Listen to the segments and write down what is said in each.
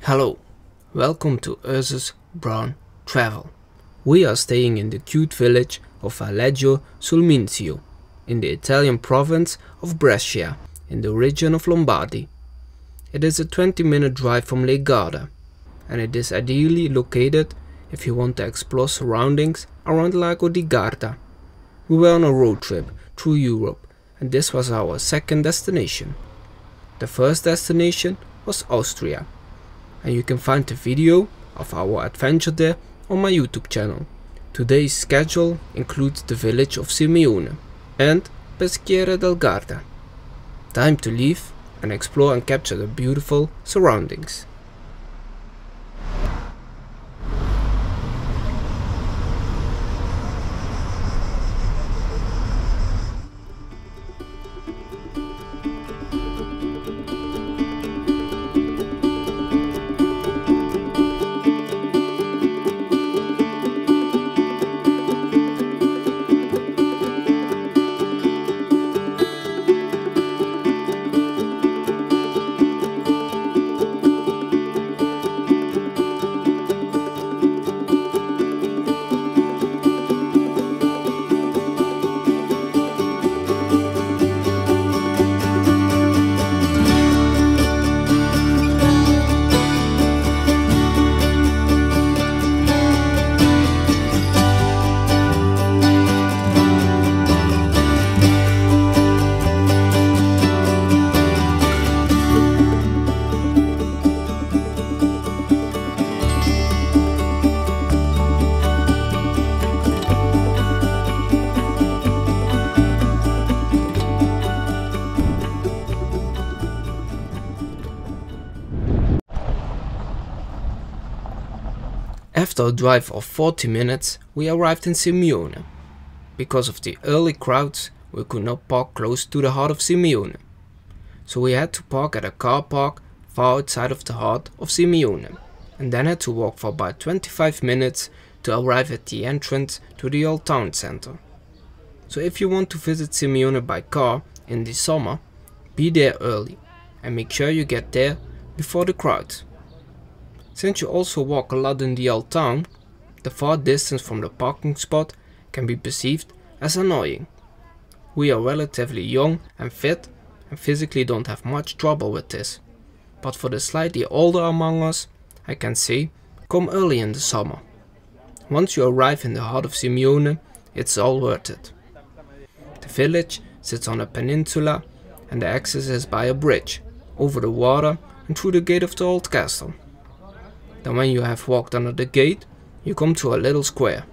Hello, welcome to Ursus Brown Travel. We are staying in the cute village of Valeggio sul Mincio, in the Italian province of Peschiera, in the region of Lombardy. It is a 20-minute drive from Lago di Garda, and it is ideally located if you want to explore surroundings around Lago di Garda. We were on a road trip through Europe, and this was our second destination. The first destination was Austria, and you can find the video of our adventure there on my YouTube channel. Today's schedule includes the village of Sirmione and Peschiera del Garda. Time to leave and explore and capture the beautiful surroundings. After a drive of 40 minutes, we arrived in Sirmione. Because of the early crowds, we could not park close to the heart of Sirmione. So we had to park at a car park far outside of the heart of Sirmione, and then had to walk for about 25 minutes to arrive at the entrance to the old town center. So if you want to visit Sirmione by car in the summer, be there early and make sure you get there before the crowds. Since you also walk a lot in the old town, the far distance from the parking spot can be perceived as annoying. We are relatively young and fit and physically don't have much trouble with this. But for the slightly older among us, I can say, come early in the summer. Once you arrive in the heart of Sirmione, it's all worth it. The village sits on a peninsula and the access is by a bridge, over the water and through the gate of the old castle. Then when you have walked under the gate, you come to a little square.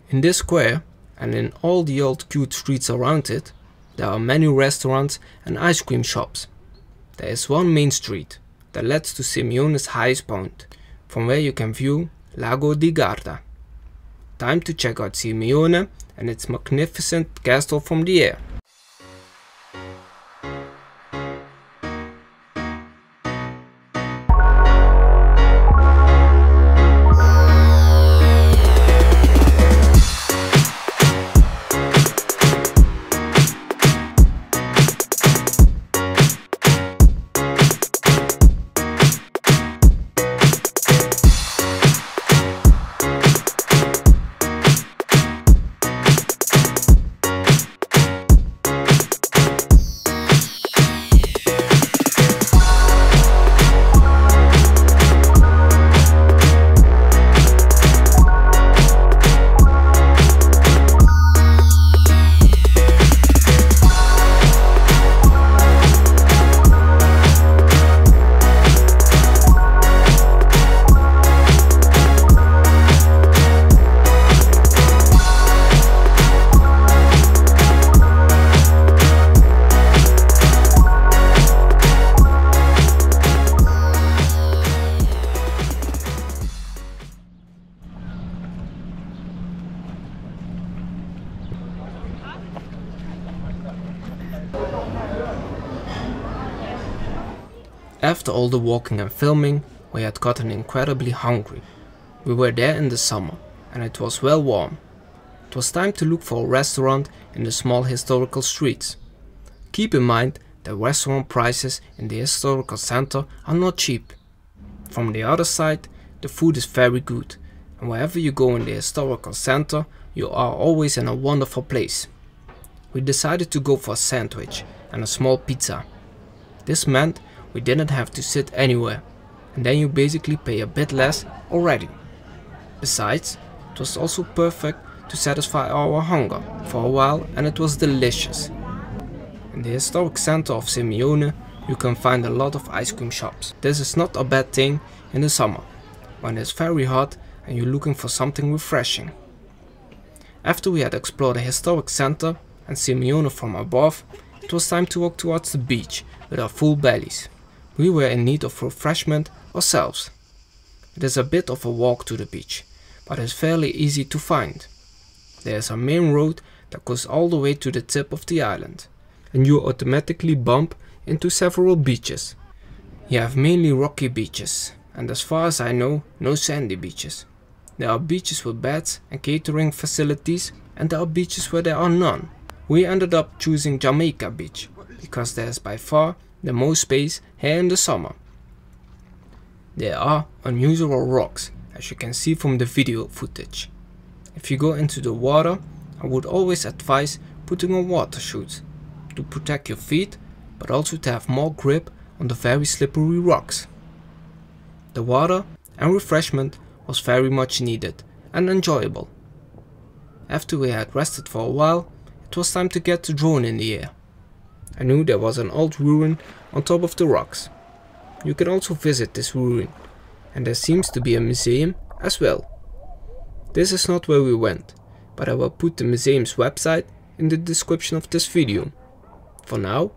In this square, and in all the old cute streets around it, there are many restaurants and ice cream shops. There is one main street that leads to Sirmione's highest point, from where you can view Lago di Garda. Time to check out Sirmione and its magnificent castle from the air. After all the walking and filming, we had gotten incredibly hungry. We were there in the summer, and it was well warm. It was time to look for a restaurant in the small historical streets. Keep in mind that restaurant prices in the historical center are not cheap. From the other side, the food is very good, and wherever you go in the historical center, you are always in a wonderful place. We decided to go for a sandwich and a small pizza. This meant we didn't have to sit anywhere, and then you basically pay a bit less already. Besides, it was also perfect to satisfy our hunger for a while, and it was delicious. In the historic center of Sirmione, you can find a lot of ice cream shops. This is not a bad thing in the summer, when it's very hot and you're looking for something refreshing. After we had explored the historic center and Sirmione from above, it was time to walk towards the beach with our full bellies. We were in need of refreshment ourselves. It is a bit of a walk to the beach, but it's fairly easy to find. There is a main road that goes all the way to the tip of the island, and you automatically bump into several beaches. You have mainly rocky beaches, and as far as I know, no sandy beaches. There are beaches with beds and catering facilities, and there are beaches where there are none. We ended up choosing Jamaica Beach, because there is by far the most space here in the summer. There are unusual rocks, as you can see from the video footage. If you go into the water, I would always advise putting on water shoes, to protect your feet, but also to have more grip on the very slippery rocks. The water and refreshment was very much needed and enjoyable. After we had rested for a while, it was time to get the drone in the air. I knew there was an old ruin on top of the rocks. You can also visit this ruin, and there seems to be a museum as well. This is not where we went, but I will put the museum's website in the description of this video. For now,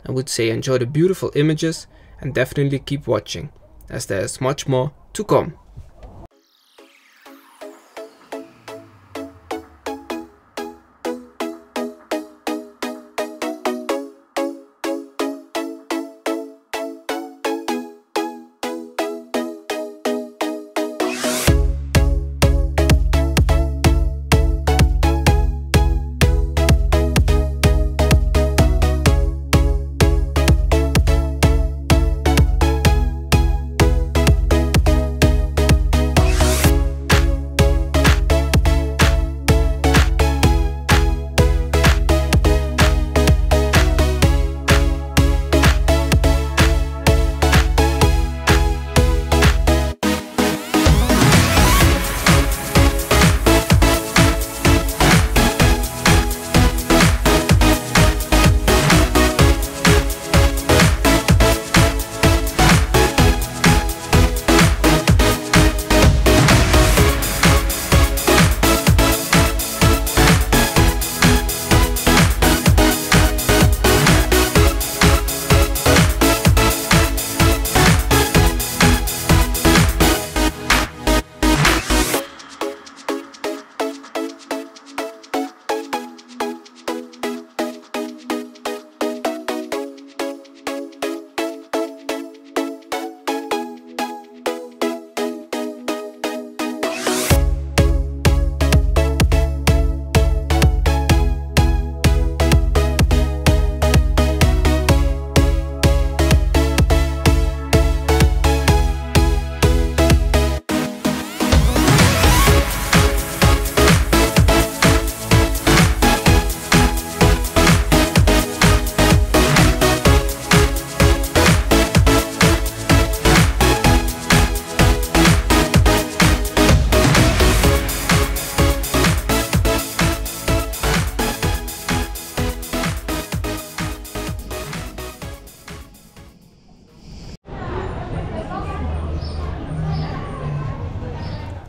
I would say enjoy the beautiful images and definitely keep watching, as there is much more to come.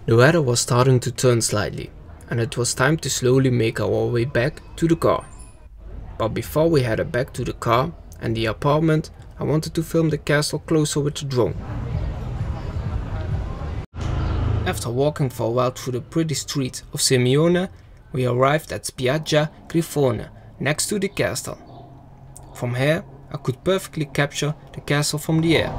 The weather was starting to turn slightly, and it was time to slowly make our way back to the car. But before we headed back to the car and the apartment, I wanted to film the castle closer with the drone. After walking for a while through the pretty streets of Sirmione, we arrived at Spiaggia Grifone, next to the castle. From here, I could perfectly capture the castle from the air.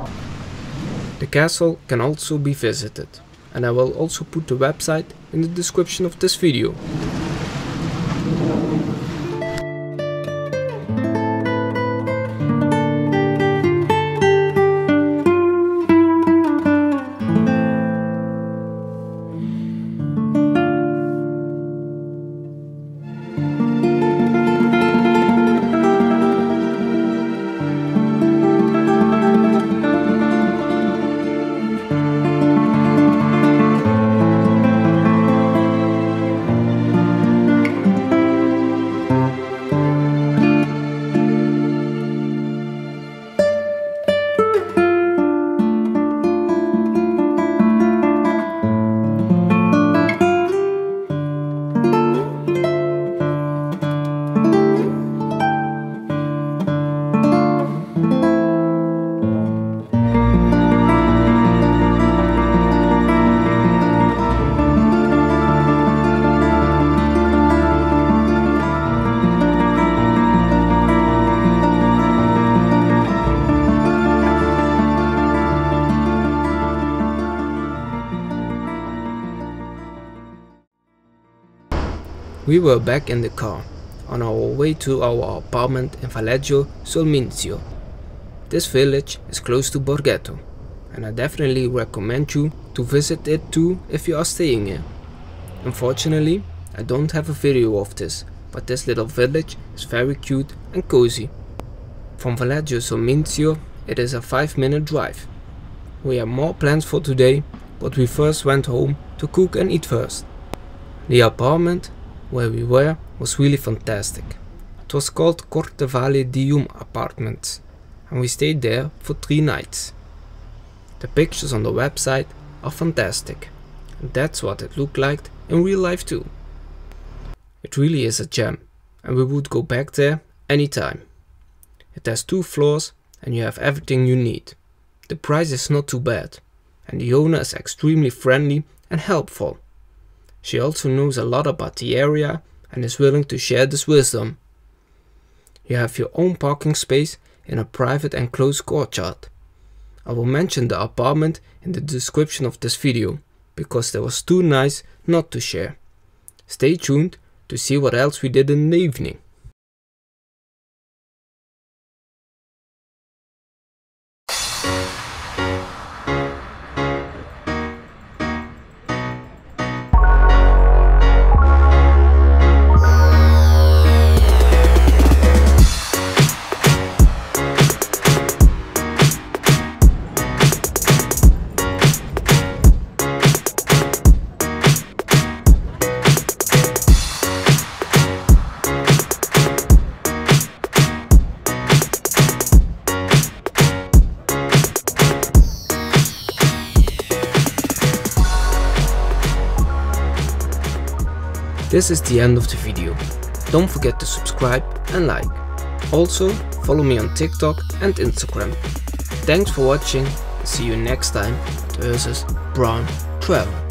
The castle can also be visited, and I will also put the website in the description of this video. We were back in the car, on our way to our apartment in Valeggio sul Mincio. This village is close to Borghetto, and I definitely recommend you to visit it too if you are staying here. Unfortunately, I don't have a video of this, but this little village is very cute and cozy. From Valeggio sul Mincio, it is a 5-minute drive. We have more plans for today, but we first went home to cook and eat first. The apartment where we were was really fantastic. It was called Corte Valle di Apartments, and we stayed there for 3 nights. The pictures on the website are fantastic, and that's what it looked like in real life too. It really is a gem, and we would go back there anytime. It has 2 floors and you have everything you need. The price is not too bad, and the owner is extremely friendly and helpful. She also knows a lot about the area and is willing to share this wisdom. You have your own parking space in a private enclosed courtyard. I will mention the apartment in the description of this video, because it was too nice not to share. Stay tuned to see what else we did in the evening. This is the end of the video. Don't forget to subscribe and like. Also, follow me on TikTok and Instagram. Thanks for watching. See you next time at Ursus Brown Travel.